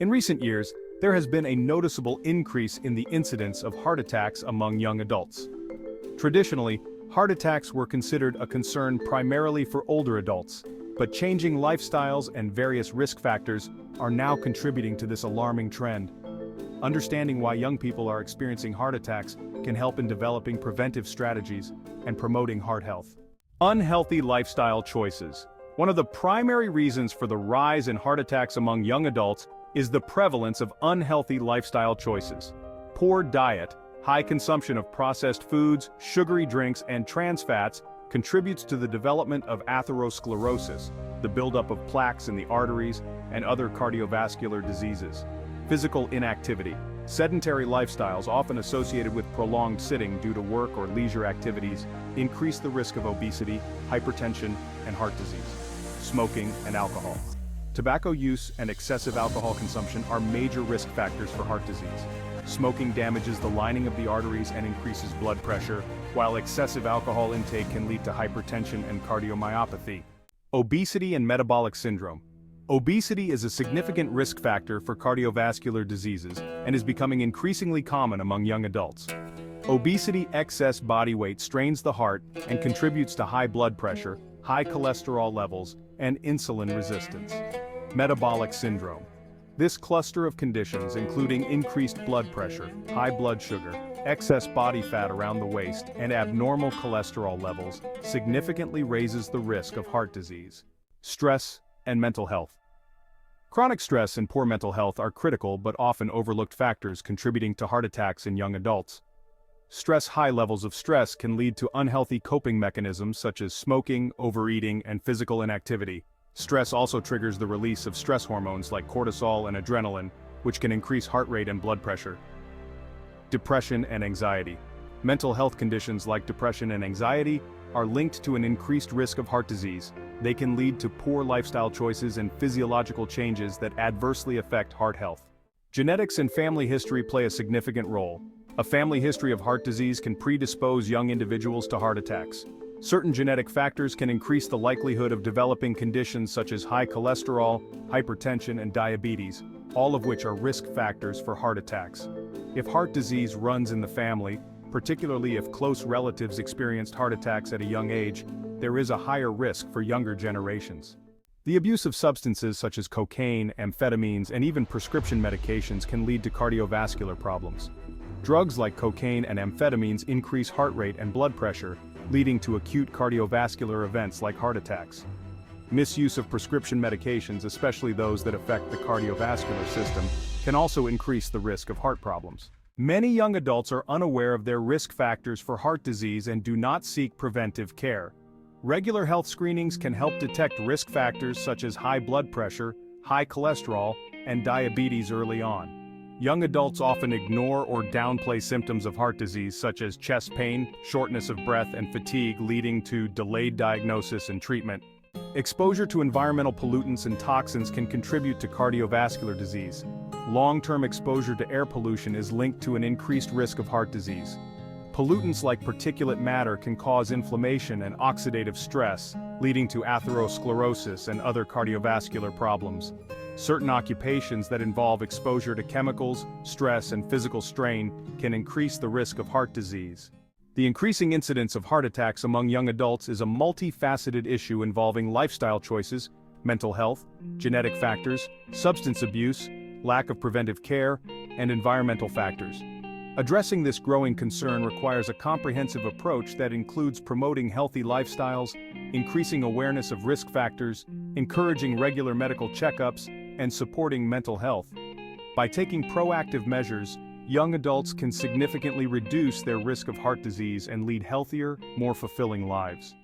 In recent years, there has been a noticeable increase in the incidence of heart attacks among young adults. Traditionally, heart attacks were considered a concern primarily for older adults, but changing lifestyles and various risk factors are now contributing to this alarming trend. Understanding why young people are experiencing heart attacks can help in developing preventive strategies and promoting heart health. Unhealthy lifestyle choices. One of the primary reasons for the rise in heart attacks among young adults is the prevalence of unhealthy lifestyle choices. Poor diet, high consumption of processed foods, sugary drinks, and trans fats contributes to the development of atherosclerosis, the buildup of plaques in the arteries, and other cardiovascular diseases. Physical inactivity. Sedentary lifestyles, often associated with prolonged sitting due to work or leisure activities, increase the risk of obesity, hypertension, and heart disease. Smoking and alcohol. Tobacco use and excessive alcohol consumption are major risk factors for heart disease. Smoking damages the lining of the arteries and increases blood pressure, while excessive alcohol intake can lead to hypertension and cardiomyopathy. Obesity and metabolic syndrome. Obesity is a significant risk factor for cardiovascular diseases and is becoming increasingly common among young adults. Obesity excess body weight strains the heart and contributes to high blood pressure, high cholesterol levels, and insulin resistance. Metabolic syndrome. This cluster of conditions, including increased blood pressure, high blood sugar, excess body fat around the waist, and abnormal cholesterol levels, significantly raises the risk of heart disease. Stress and mental health. Chronic stress and poor mental health are critical but often overlooked factors contributing to heart attacks in young adults. High levels of stress can lead to unhealthy coping mechanisms such as smoking, overeating, and physical inactivity. Stress also triggers the release of stress hormones like cortisol and adrenaline, which can increase heart rate and blood pressure. Depression and anxiety. Mental health conditions like depression and anxiety are linked to an increased risk of heart disease. They can lead to poor lifestyle choices and physiological changes that adversely affect heart health. Genetics and family history play a significant role. A family history of heart disease can predispose young individuals to heart attacks. Certain genetic factors can increase the likelihood of developing conditions such as high cholesterol, hypertension, and diabetes, all of which are risk factors for heart attacks. If heart disease runs in the family, particularly if close relatives experienced heart attacks at a young age, there is a higher risk for younger generations. The abuse of substances such as cocaine, amphetamines, and even prescription medications can lead to cardiovascular problems. Drugs like cocaine and amphetamines increase heart rate and blood pressure, leading to acute cardiovascular events like heart attacks. Misuse of prescription medications, especially those that affect the cardiovascular system, can also increase the risk of heart problems. Many young adults are unaware of their risk factors for heart disease and do not seek preventive care. Regular health screenings can help detect risk factors such as high blood pressure, high cholesterol, and diabetes early on. Young adults often ignore or downplay symptoms of heart disease such as chest pain, shortness of breath, and fatigue, leading to delayed diagnosis and treatment. Exposure to environmental pollutants and toxins can contribute to cardiovascular disease. Long-term exposure to air pollution is linked to an increased risk of heart disease. Pollutants like particulate matter can cause inflammation and oxidative stress, leading to atherosclerosis and other cardiovascular problems. Certain occupations that involve exposure to chemicals, stress, and physical strain can increase the risk of heart disease. The increasing incidence of heart attacks among young adults is a multifaceted issue involving lifestyle choices, mental health, genetic factors, substance abuse, lack of preventive care, and environmental factors. Addressing this growing concern requires a comprehensive approach that includes promoting healthy lifestyles, increasing awareness of risk factors, encouraging regular medical checkups, and supporting mental health. By taking proactive measures, young adults can significantly reduce their risk of heart disease and lead healthier, more fulfilling lives.